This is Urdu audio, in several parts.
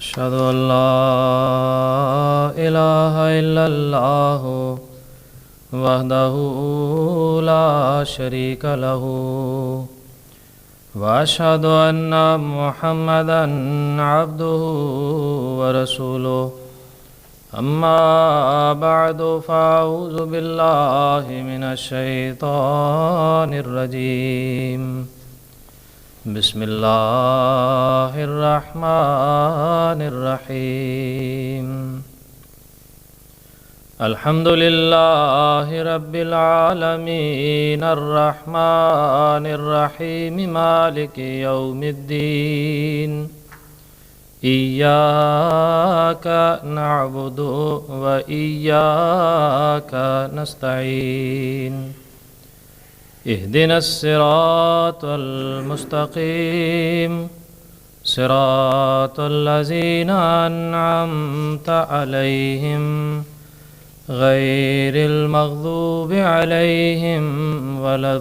أشهد أن لا إله إلا الله وحده لا شريك له وأشهد أن محمدا عبده ورسوله أما بعد فأعوذ بالله من الشيطان الرجيم بسم الله الرحمن الرحيم الحمد لله رب العالمين الرحمن الرحيم مالك يوم الدين إياك نعبد وإياك نستعين اهدنا الصراط المستقيم صراط الذين أنعمت عليهم غير المغضوب عليهم ولا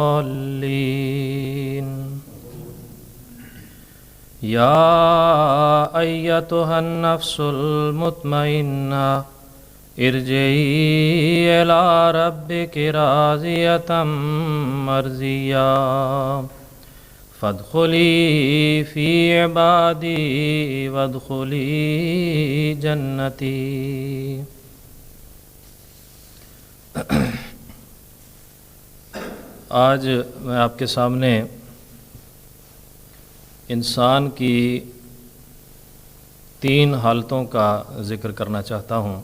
الضالين يا أيتها النفس المطمئنة ارجعي إلى ربك راضية مرضية فادخلي في عبادي وادخلي جنتي۔ آج میں آپ کے سامنے انسان کی 3 حالتوں کا ذکر کرنا چاہتا ہوں۔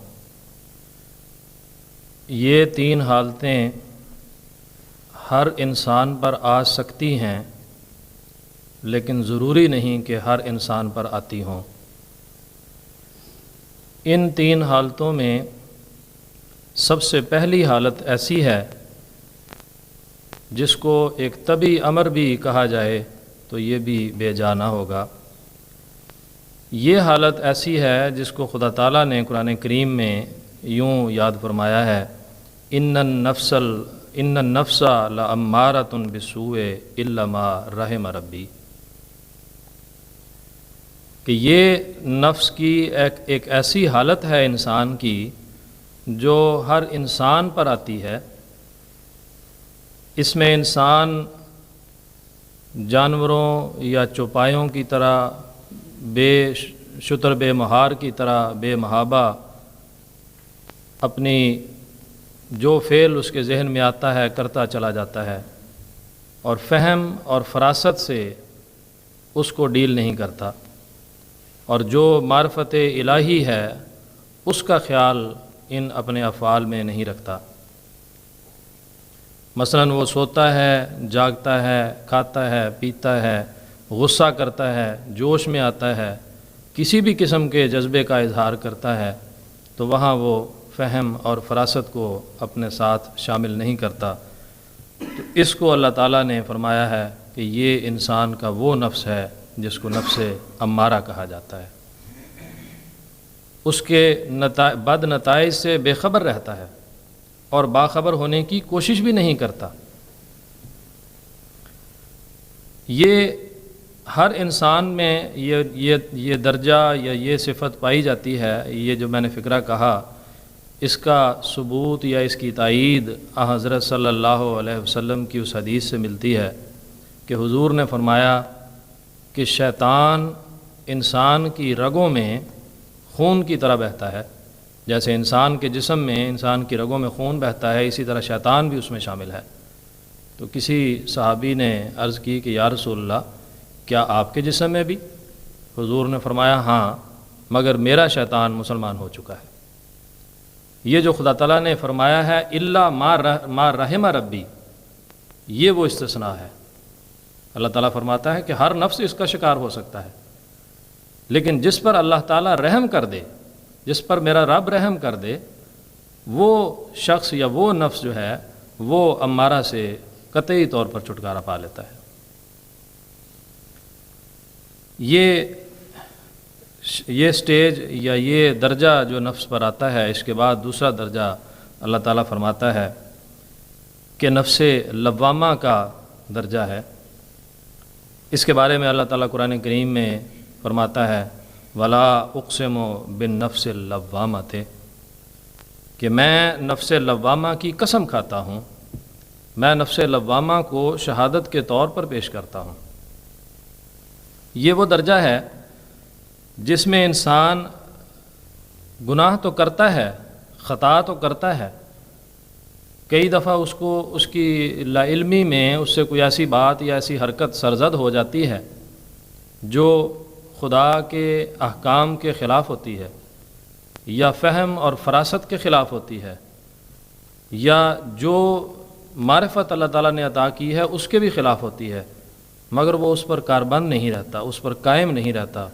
یہ 3 حالتیں ہر انسان پر آ سکتی ہیں، لیکن ضروری نہیں کہ ہر انسان پر آتی ہوں۔ ان 3 حالتوں میں سب سے پہلی حالت ایسی ہے جس کو ایک طبعی امر بھی کہا جائے تو یہ بھی بے جا نہ ہوگا۔ یہ حالت ایسی ہے جس کو خدا تعالیٰ نے قرآن کریم میں یوں یاد فرمایا ہے، ان النفس لامارۃ بالسوء الا ما رحم ربی، کہ یہ نفس کی ایک ایسی حالت ہے انسان کی جو ہر انسان پر آتی ہے۔ اس میں انسان جانوروں یا چوپایوں کی طرح شتر بے مہار کی طرح بے محابہ اپنی جو فعل اس کے ذہن میں آتا ہے کرتا چلا جاتا ہے، اور فہم اور فراست سے اس کو ڈیل نہیں کرتا، اور جو معرفت الہی ہے اس کا خیال ان اپنے افعال میں نہیں رکھتا۔ مثلا وہ سوتا ہے، جاگتا ہے، کھاتا ہے، پیتا ہے، غصہ کرتا ہے، جوش میں آتا ہے، کسی بھی قسم کے جذبے کا اظہار کرتا ہے، تو وہاں وہ فہم اور فراست کو اپنے ساتھ شامل نہیں کرتا۔ تو اس کو اللہ تعالیٰ نے فرمایا ہے کہ یہ انسان کا وہ نفس ہے جس کو نفس امارہ کہا جاتا ہے۔ اس کے بد نتائج سے بے خبر رہتا ہے اور باخبر ہونے کی کوشش بھی نہیں کرتا۔ یہ ہر انسان میں یہ درجہ یا یہ صفت پائی جاتی ہے۔ یہ جو میں نے فقرہ کہا، اس کا ثبوت یا اس کی تائید حضرت صلی اللہ علیہ وسلم کی اس حدیث سے ملتی ہے کہ حضور نے فرمایا کہ شیطان انسان کی رگوں میں خون کی طرح بہتا ہے۔ جیسے انسان کے جسم میں انسان کی رگوں میں خون بہتا ہے، اسی طرح شیطان بھی اس میں شامل ہے۔ تو کسی صحابی نے عرض کی کہ یا رسول اللہ، کیا آپ کے جسم میں بھی؟ حضور نے فرمایا ہاں، مگر میرا شیطان مسلمان ہو چکا ہے۔ یہ جو خدا تعالیٰ نے فرمایا ہے الا ما رحم ربی، یہ وہ استثناء ہے۔ اللہ تعالیٰ فرماتا ہے کہ ہر نفس اس کا شکار ہو سکتا ہے، لیکن جس پر اللہ تعالیٰ رحم کر دے، جس پر میرا رب رحم کر دے، وہ شخص یا وہ نفس جو ہے وہ امارہ سے قطعی طور پر چھٹکارا پا لیتا ہے۔ یہ سٹیج یا یہ درجہ جو نفس پر آتا ہے، اس کے بعد دوسرا درجہ اللہ تعالیٰ فرماتا ہے کہ نفس لوامہ کا درجہ ہے۔ اس کے بارے میں اللہ تعالیٰ قرآن کریم میں فرماتا ہے ولا اقسم بالنفس اللوامۃ، کہ میں نفس لوامہ کی قسم کھاتا ہوں، میں نفس لوامہ کو شہادت کے طور پر پیش کرتا ہوں۔ یہ وہ درجہ ہے جس میں انسان گناہ تو کرتا ہے، خطا تو کرتا ہے، کئی دفعہ اس کو اس کی لا علمی میں اس سے کوئی ایسی بات یا ایسی حرکت سرزد ہو جاتی ہے جو خدا کے احکام کے خلاف ہوتی ہے، یا فہم اور فراست کے خلاف ہوتی ہے، یا جو معرفت اللہ تعالیٰ نے عطا کی ہے اس کے بھی خلاف ہوتی ہے، مگر وہ اس پر کاربند نہیں رہتا، اس پر قائم نہیں رہتا،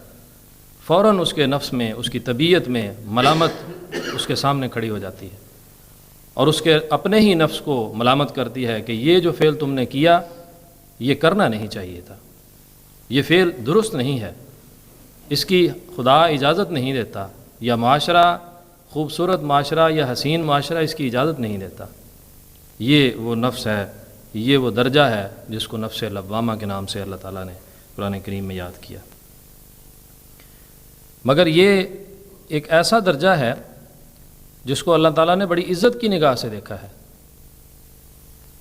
فوراً اس کے نفس میں، اس کی طبیعت میں ملامت اس کے سامنے کھڑی ہو جاتی ہے، اور اس کے اپنے ہی نفس کو ملامت کرتی ہے کہ یہ جو فعل تم نے کیا یہ کرنا نہیں چاہیے تھا، یہ فعل درست نہیں ہے، اس کی خدا اجازت نہیں دیتا، یا معاشرہ، خوبصورت معاشرہ یا حسین معاشرہ اس کی اجازت نہیں دیتا۔ یہ وہ نفس ہے، یہ وہ درجہ ہے جس کو نفس لوامہ کے نام سے اللہ تعالیٰ نے قرآن کریم میں یاد کیا۔ مگر یہ ایک ایسا درجہ ہے جس کو اللہ تعالیٰ نے بڑی عزت کی نگاہ سے دیکھا ہے،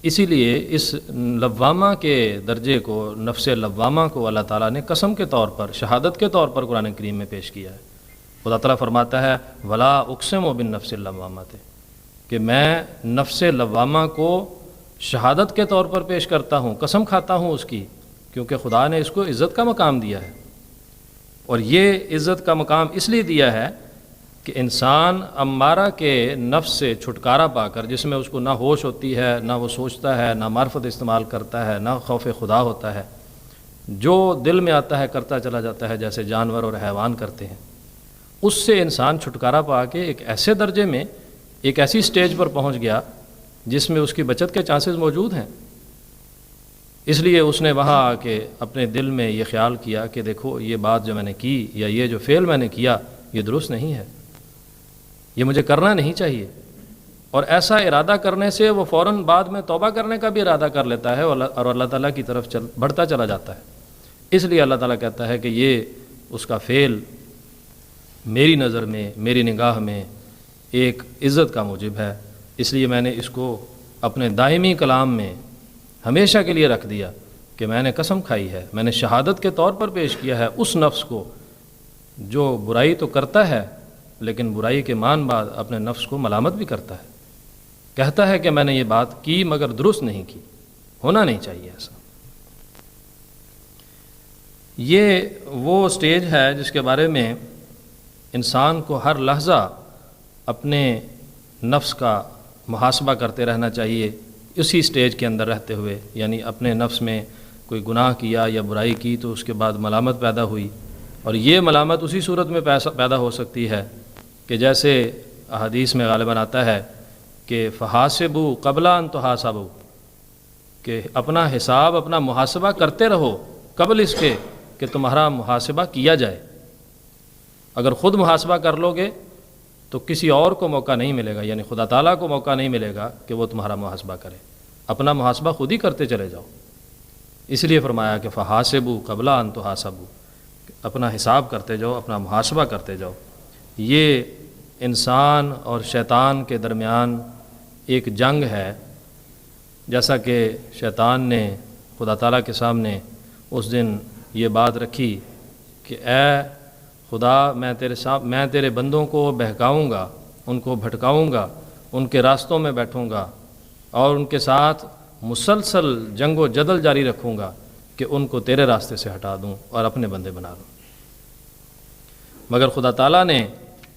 اسی لیے اس لوامہ کے درجے کو، نفس لوامہ کو اللہ تعالیٰ نے قسم کے طور پر، شہادت کے طور پر قرآن کریم میں پیش کیا ہے۔ خدا تعالیٰ فرماتا ہے ولا اقسم بالنفس اللوامۃ، کہ میں نفس لوامہ کو شہادت کے طور پر پیش کرتا ہوں، قسم کھاتا ہوں اس کی، کیونکہ خدا نے اس کو عزت کا مقام دیا ہے، اور یہ عزت کا مقام اس لیے دیا ہے کہ انسان امارہ کے نفس سے چھٹکارا پا کر، جس میں اس کو نہ ہوش ہوتی ہے، نہ وہ سوچتا ہے، نہ معرفت استعمال کرتا ہے، نہ خوف خدا ہوتا ہے، جو دل میں آتا ہے کرتا چلا جاتا ہے جیسے جانور اور حیوان کرتے ہیں، اس سے انسان چھٹکارا پا کے ایک ایسے درجے میں، ایک ایسی سٹیج پر پہنچ گیا جس میں اس کی بچت کے چانسز موجود ہیں۔ اس لیے اس نے وہاں آ کے اپنے دل میں یہ خیال کیا کہ دیکھو یہ بات جو میں نے کی، یا یہ جو فعل میں نے کیا، یہ درست نہیں ہے، یہ مجھے کرنا نہیں چاہیے، اور ایسا ارادہ کرنے سے وہ فوراً بعد میں توبہ کرنے کا بھی ارادہ کر لیتا ہے اور اللہ تعالیٰ کی طرف بڑھتا چلا جاتا ہے۔ اس لیے اللہ تعالیٰ کہتا ہے کہ یہ اس کا فعل میری نظر میں، میری نگاہ میں ایک عزت کا موجب ہے، اس لیے میں نے اس کو اپنے دائمی کلام میں ہمیشہ کے لیے رکھ دیا کہ میں نے قسم کھائی ہے، میں نے شہادت کے طور پر پیش کیا ہے اس نفس کو جو برائی تو کرتا ہے لیکن برائی کے مان بعد اپنے نفس کو ملامت بھی کرتا ہے، کہتا ہے کہ میں نے یہ بات کی مگر درست نہیں کی، ہونا نہیں چاہیے ایسا۔ یہ وہ سٹیج ہے جس کے بارے میں انسان کو ہر لحظہ اپنے نفس کا محاسبہ کرتے رہنا چاہیے، اسی سٹیج کے اندر رہتے ہوئے، یعنی اپنے نفس میں کوئی گناہ کیا یا برائی کی تو اس کے بعد ملامت پیدا ہوئی، اور یہ ملامت اسی صورت میں پیدا ہو سکتی ہے کہ جیسے احادیث میں غالباً آتا ہے کہ فحاسبوا قبل ان تحاسبوا، کہ اپنا حساب، اپنا محاسبہ کرتے رہو قبل اس کے کہ تمہارا محاسبہ کیا جائے۔ اگر خود محاسبہ کر لو گے تو کسی اور کو موقع نہیں ملے گا، یعنی خدا تعالیٰ کو موقع نہیں ملے گا کہ وہ تمہارا محاسبہ کرے، اپنا محاسبہ خود ہی کرتے چلے جاؤ۔ اس لیے فرمایا کہ فحاسبوا قبل ان تحاسبوا، اپنا حساب کرتے جاؤ، اپنا محاسبہ کرتے جاؤ۔ یہ انسان اور شیطان کے درمیان ایک جنگ ہے، جیسا کہ شیطان نے خدا تعالیٰ کے سامنے اس دن یہ بات رکھی کہ اے خدا، میں تیرے بندوں کو بہکاؤں گا، ان کو بھٹکاؤں گا، ان کے راستوں میں بیٹھوں گا اور ان کے ساتھ مسلسل جنگ و جدل جاری رکھوں گا کہ ان کو تیرے راستے سے ہٹا دوں اور اپنے بندے بنا لوں۔ مگر خدا تعالیٰ نے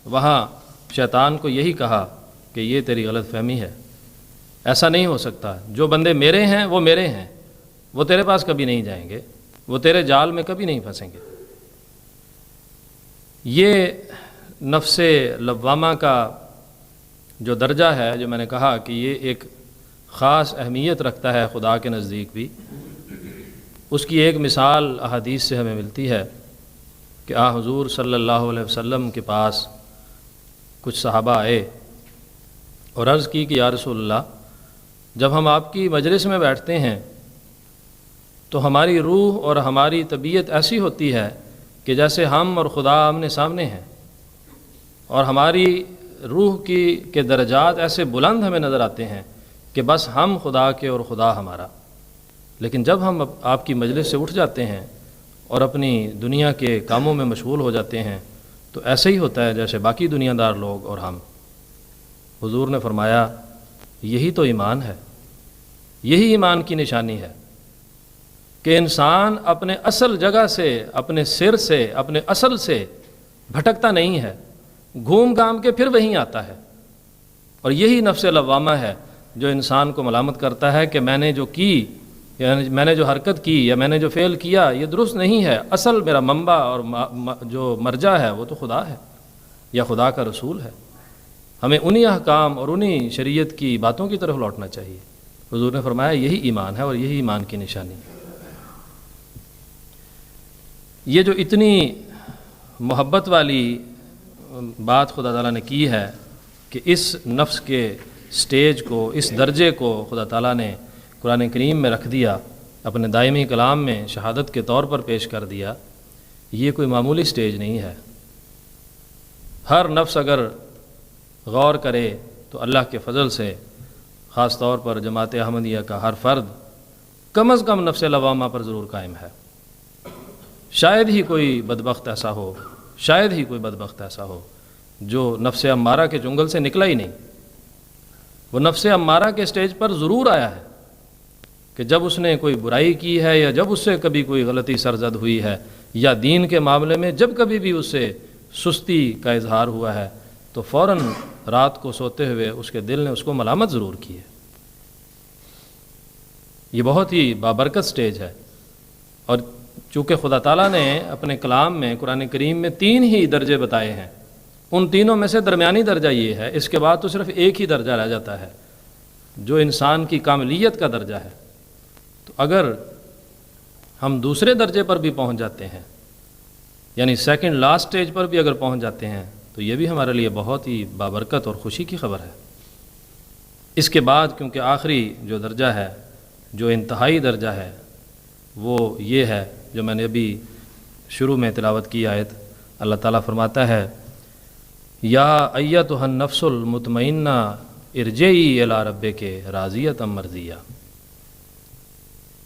وہاں شیطان کو یہی کہا کہ یہ تیری غلط فہمی ہے، ایسا نہیں ہو سکتا، جو بندے میرے ہیں وہ میرے ہیں، وہ تیرے پاس کبھی نہیں جائیں گے، وہ تیرے جال میں کبھی نہیں پھنسیں گے۔ یہ نفس لوامہ کا جو درجہ ہے، جو میں نے کہا کہ یہ ایک خاص اہمیت رکھتا ہے خدا کے نزدیک بھی، اس کی ایک مثال احادیث سے ہمیں ملتی ہے کہ حضور صلی اللہ علیہ وسلم کے پاس کچھ صحابہ آئے اور عرض کی کہ یا رسول اللہ، جب ہم آپ کی مجلس میں بیٹھتے ہیں تو ہماری روح اور ہماری طبیعت ایسی ہوتی ہے کہ جیسے ہم اور خدا آمنے سامنے ہیں، اور ہماری روح کے درجات ایسے بلند ہمیں نظر آتے ہیں کہ بس ہم خدا کے اور خدا ہمارا۔ لیکن جب ہم آپ کی مجلس سے اٹھ جاتے ہیں اور اپنی دنیا کے کاموں میں مشغول ہو جاتے ہیں تو ایسے ہی ہوتا ہے جیسے باقی دنیا دار لوگ اور ہم۔ حضور نے فرمایا یہی تو ایمان ہے، یہی ایمان کی نشانی ہے کہ انسان اپنے اصل جگہ سے، اپنے سر سے، اپنے اصل سے بھٹکتا نہیں ہے، گھوم گھام کے پھر وہیں آتا ہے۔ اور یہی نفس لوامہ ہے جو انسان کو ملامت کرتا ہے کہ میں نے جو کی، یعنی میں نے جو حرکت کی یا میں نے جو فعل کیا یہ درست نہیں ہے، اصل میرا منبع اور جو مرجع ہے وہ تو خدا ہے یا خدا کا رسول ہے۔ ہمیں انہی احکام اور انہی شریعت کی باتوں کی طرف لوٹنا چاہیے۔ حضور نے فرمایا یہی ایمان ہے اور یہی ایمان کی نشانی ہے۔ یہ جو اتنی محبت والی بات خدا تعالیٰ نے کی ہے کہ اس نفس کے سٹیج کو، اس درجے کو خدا تعالیٰ نے قرآن کریم میں رکھ دیا، اپنے دائمی کلام میں شہادت کے طور پر پیش کر دیا، یہ کوئی معمولی سٹیج نہیں ہے۔ ہر نفس اگر غور کرے تو اللہ کے فضل سے، خاص طور پر جماعت احمدیہ کا ہر فرد کم از کم نفس لوامہ پر ضرور قائم ہے۔ شاید ہی کوئی بدبخت ایسا ہو، شاید ہی کوئی بدبخت ایسا ہو جو نفس امارہ کے جنگل سے نکلا ہی نہیں۔ وہ نفس امارہ کے سٹیج پر ضرور آیا ہے کہ جب اس نے کوئی برائی کی ہے یا جب اس سے کبھی کوئی غلطی سرزد ہوئی ہے یا دین کے معاملے میں جب کبھی بھی اس سے سستی کا اظہار ہوا ہے تو فوراً رات کو سوتے ہوئے اس کے دل نے اس کو ملامت ضرور کی ہے۔ یہ بہت ہی بابرکت سٹیج ہے، اور چونکہ خدا تعالیٰ نے اپنے کلام میں، قرآن کریم میں 3 ہی درجے بتائے ہیں، ان تینوں میں سے درمیانی درجہ یہ ہے، اس کے بعد تو صرف ایک ہی درجہ رہ جاتا ہے جو انسان کی کاملیت کا درجہ ہے۔ تو اگر ہم دوسرے درجے پر بھی پہنچ جاتے ہیں، یعنی سیکنڈ لاسٹ سٹیج پر بھی اگر پہنچ جاتے ہیں تو یہ بھی ہمارے لیے بہت ہی بابرکت اور خوشی کی خبر ہے۔ اس کے بعد کیونکہ آخری جو درجہ ہے، جو انتہائی درجہ ہے، وہ یہ ہے جو میں نے ابھی شروع میں تلاوت کی آیت۔ اللہ تعالیٰ فرماتا ہے یا ایتھا النفس المطمئنہ ارجعی الی ربک راضیۃ مرضیہ،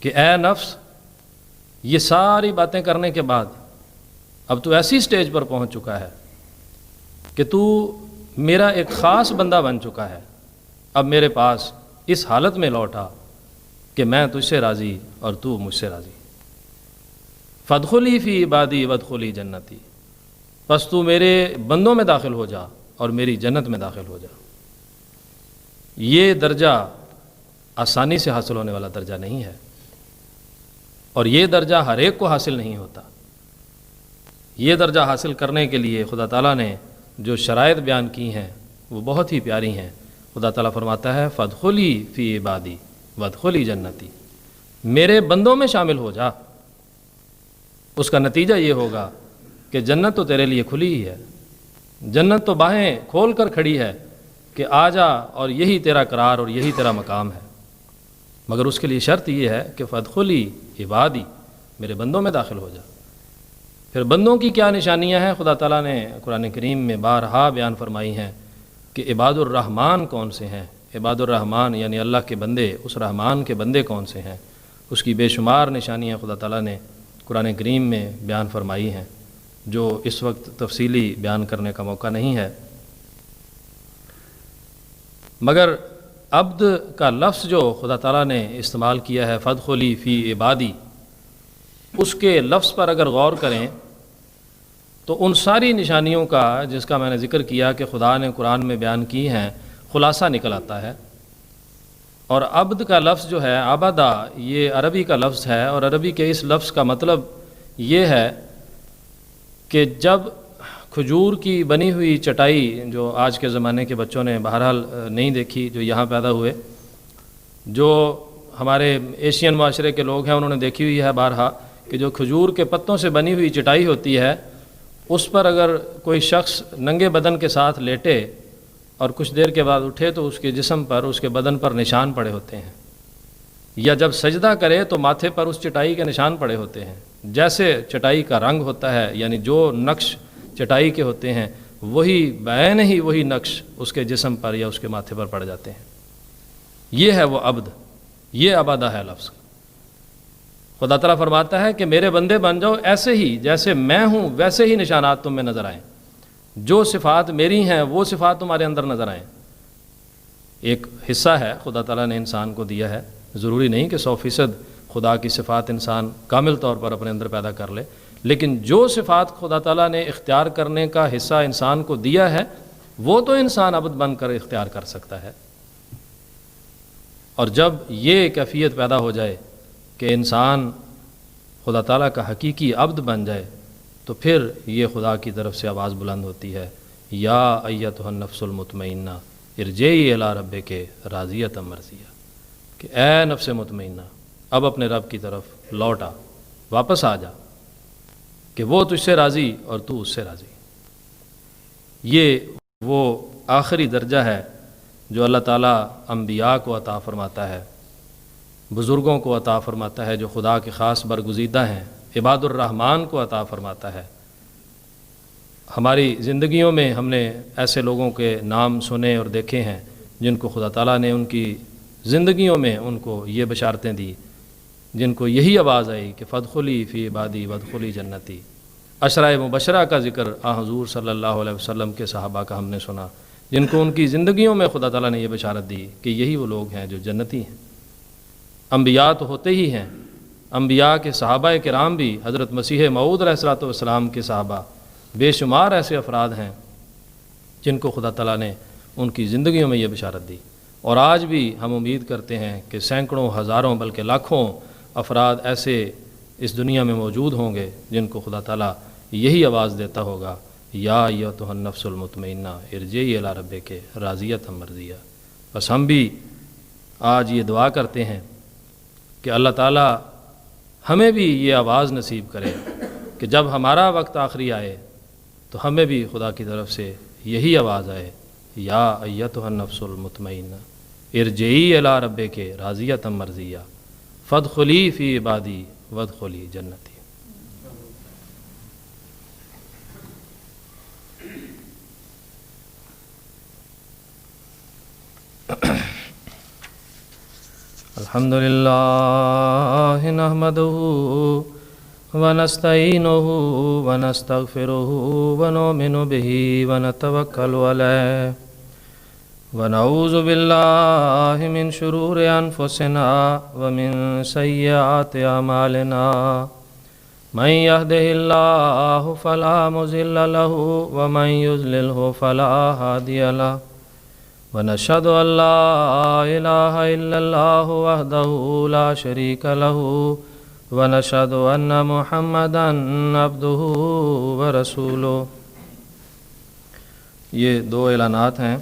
کہ اے نفس یہ ساری باتیں کرنے کے بعد اب تو ایسی سٹیج پر پہنچ چکا ہے کہ تو میرا ایک خاص بندہ بن چکا ہے، اب میرے پاس اس حالت میں لوٹا کہ میں تجھ سے راضی اور تو مجھ سے راضی۔ فادخلی فی عبادی وادخلی جنتی، پس تو میرے بندوں میں داخل ہو جا اور میری جنت میں داخل ہو جا۔ یہ درجہ آسانی سے حاصل ہونے والا درجہ نہیں ہے، اور یہ درجہ ہر ایک کو حاصل نہیں ہوتا۔ یہ درجہ حاصل کرنے کے لیے خدا تعالیٰ نے جو شرائط بیان کی ہیں وہ بہت ہی پیاری ہیں۔ خدا تعالیٰ فرماتا ہے فادخلی فی عبادی وادخلی جنتی، میرے بندوں میں شامل ہو جا۔ اس کا نتیجہ یہ ہوگا کہ جنت تو تیرے لیے کھلی ہی ہے، جنت تو باہیں کھول کر کھڑی ہے کہ آ جا اور یہی تیرا قرار اور یہی تیرا مقام ہے۔ مگر اس کے لیے شرط یہ ہے کہ فادخلی عبادی، میرے بندوں میں داخل ہو جا۔ پھر بندوں کی کیا نشانیاں ہیں خدا تعالیٰ نے قرآن کریم میں بارہا بیان فرمائی ہیں کہ عباد الرحمن کون سے ہیں۔ عباد الرحمن یعنی اللہ کے بندے، اس رحمان کے بندے کون سے ہیں، اس کی بے شمار نشانیاں خدا تعالیٰ نے قرآن کریم میں بیان فرمائی ہیں، جو اس وقت تفصیلی بیان کرنے کا موقع نہیں ہے۔ مگر عبد کا لفظ جو خدا تعالیٰ نے استعمال کیا ہے فادخلی فی عبادی، اس کے لفظ پر اگر غور کریں تو ان ساری نشانیوں کا جس کا میں نے ذکر کیا کہ خدا نے قرآن میں بیان کی ہیں، خلاصہ نکل آتا ہے۔ اور عبد کا لفظ جو ہے عبدہ، یہ عربی کا لفظ ہے، اور عربی کے اس لفظ کا مطلب یہ ہے کہ جب کھجور کی بنی ہوئی چٹائی، جو آج کے زمانے کے بچوں نے بہرحال نہیں دیکھی، جو یہاں پیدا ہوئے، جو ہمارے ایشین معاشرے کے لوگ ہیں انہوں نے دیکھی ہوئی ہے بارہا، کہ جو کھجور کے پتوں سے بنی ہوئی چٹائی ہوتی ہے اس پر اگر کوئی شخص ننگے بدن کے ساتھ لیٹے اور کچھ دیر کے بعد اٹھے تو اس کے جسم پر، اس کے بدن پر نشان پڑے ہوتے ہیں۔ یا جب سجدہ کرے تو ماتھے پر اس چٹائی کے نشان پڑے ہوتے ہیں، جیسے چٹائی کا رنگ ہوتا ہے، یعنی جو نقش چٹائی کے ہوتے ہیں وہی بعین ہی وہی نقش اس کے جسم پر یا اس کے ماتھے پر پڑ جاتے ہیں۔ یہ ہے وہ عبد، یہ عبادہ ہے لفظ۔ خدا تعالیٰ فرماتا ہے کہ میرے بندے بن جاؤ ایسے ہی جیسے میں ہوں، ویسے ہی نشانات تم میں نظر آئیں، جو صفات میری ہیں وہ صفات تمہارے اندر نظر آئیں۔ ایک حصہ ہے خدا تعالیٰ نے انسان کو دیا ہے، ضروری نہیں کہ 100% خدا کی صفات انسان کامل طور پر اپنے اندر پیدا کر لے، لیکن جو صفات خدا تعالیٰ نے اختیار کرنے کا حصہ انسان کو دیا ہے وہ تو انسان عبد بن کر اختیار کر سکتا ہے۔ اور جب یہ کیفیت پیدا ہو جائے کہ انسان خدا تعالیٰ کا حقیقی عبد بن جائے تو پھر یہ خدا کی طرف سے آواز بلند ہوتی ہے، یا ایتھا النفس المطمئنہ ارجعی الی ربک راضیۃ مرضیہ، کہ اے نفس مطمئنہ اب اپنے رب کی طرف لوٹ آ، واپس آ جا، کہ وہ تجھ سے راضی اور تو اس سے راضی۔ یہ وہ آخری درجہ ہے جو اللہ تعالیٰ انبیاء کو عطا فرماتا ہے، بزرگوں کو عطا فرماتا ہے جو خدا کے خاص برگزیدہ ہیں، عباد الرحمن کو عطا فرماتا ہے۔ ہماری زندگیوں میں ہم نے ایسے لوگوں کے نام سنے اور دیکھے ہیں جن کو خدا تعالیٰ نے ان کی زندگیوں میں ان کو یہ بشارتیں دی، جن کو یہی آواز آئی کہ فادخلی فی عبادی وادخلی جنتی۔ عشرہ مبشرہ کا ذکر حضور صلی اللہ علیہ وسلم کے صحابہ کا ہم نے سنا، جن کو ان کی زندگیوں میں خدا تعالیٰ نے یہ بشارت دی کہ یہی وہ لوگ ہیں جو جنتی ہیں۔ انبیاء تو ہوتے ہی ہیں، انبیاء کے صحابہ کرام بھی، حضرت مسیح موعود علیہ السلام کے صحابہ، بے شمار ایسے افراد ہیں جن کو خدا تعالیٰ نے ان کی زندگیوں میں یہ بشارت دی۔ اور آج بھی ہم امید کرتے ہیں کہ سینکڑوں، ہزاروں، بلکہ لاکھوں افراد ایسے اس دنیا میں موجود ہوں گے جن کو خدا تعالیٰ یہی آواز دیتا ہوگا، یا ایتھا النفس المطمئنہ ارجعی الی ربک راضیۃ مرضیہ۔ بس ہم بھی آج یہ دعا کرتے ہیں کہ اللہ تعالیٰ ہمیں بھی یہ آواز نصیب کرے کہ جب ہمارا وقت آخری آئے تو ہمیں بھی خدا کی طرف سے یہی آواز آئے، یا ایتھا النفس المطمئنہ ارجعی الی ربک راضیۃ مرضیہ فادخلی فی عبادی وادخلی جنتی۔ الحمد للہ نحمدہ ونستعینہ ونستغفرہ ونؤمن بہ ونتوکل علیہ ونعوذ باللہ من شرور انفسنا ومن سیئات اعمالنا، من یہدہ اللہ فلا مضل لہ ومن یضللہ فلا ہادی لہ، ونشهد أن لا إله إلا الله وحده لا شريك له، ونشهد أن محمدا عبده ورسوله۔ یہ دو اعلانات ہیں۔